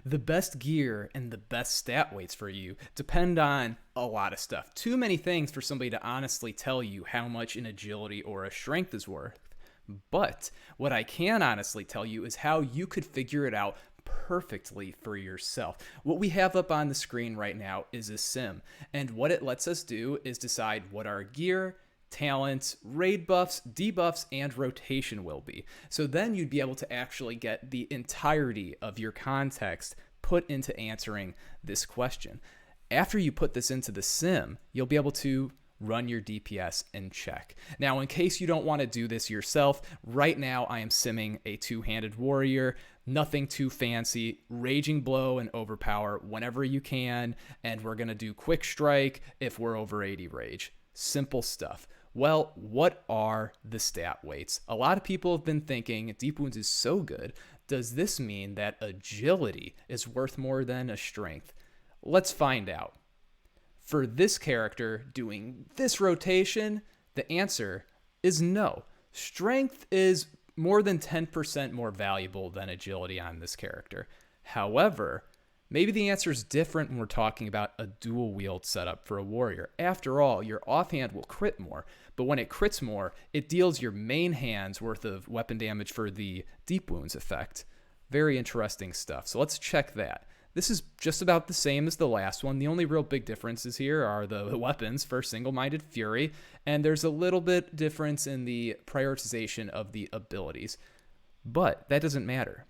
The best gear and the best stat weights for you depend on a lot of stuff. Too many things for somebody to honestly tell you how much an agility or a strength is worth. But what I can honestly tell you is how you could figure it out perfectly for yourself. What we have up on the screen right now is a sim, and what it lets us do is decide what our gear, talents, raid buffs, debuffs, and rotation will be. So then you'd be able to actually get the entirety of your context put into answering this question. After you put this into the sim, you'll be able to run your DPS and check. Now, in case you don't want to do this yourself, right now I am simming a two-handed warrior. Nothing too fancy. Raging blow and overpower whenever you can, and we're going to do quick strike if we're over 80 rage. Simple stuff. Well, what are the stat weights? A lot of people have been thinking Deep Wounds is so good. Does this mean that agility is worth more than a strength? Let's find out. For this character doing this rotation, the answer is no. Strength is more than 10% more valuable than agility on this character. However, maybe the answer is different when we're talking about a dual wield setup for a warrior. After all, your offhand will crit more, but when it crits more, it deals your main hand's worth of weapon damage for the Deep Wounds effect. Very interesting stuff. So let's check that. This is just about the same as the last one. The only real big differences here are the weapons for Single-Minded Fury, and there's a little bit difference in the prioritization of the abilities. But that doesn't matter.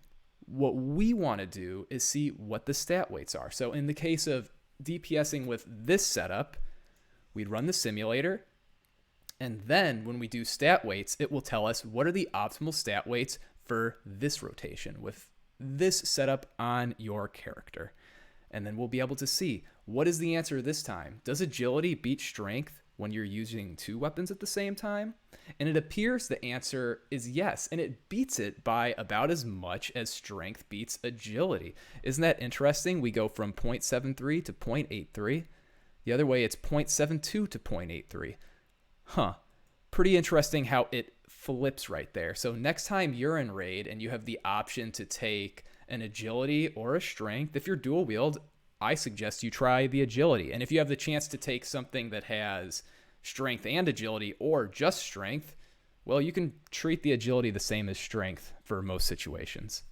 What we want to do is see what the stat weights are. So in the case of DPSing with this setup, we'd run the simulator, and then when we do stat weights, it will tell us what are the optimal stat weights for this rotation with this setup on your character. And then we'll be able to see what is the answer this time. Does agility beat strength when you're using two weapons at the same time? And it appears the answer is yes, and it beats it by about as much as strength beats agility. Isn't that interesting? We go from 0.73 to 0.83. The other way, it's 0.72 to 0.83. Pretty interesting how it flips right there. So next time you're in raid and you have the option to take an agility or a strength, if you're dual wield, I suggest you try the agility. And if you have the chance to take something that has strength and agility or just strength, well, you can treat the agility the same as strength for most situations.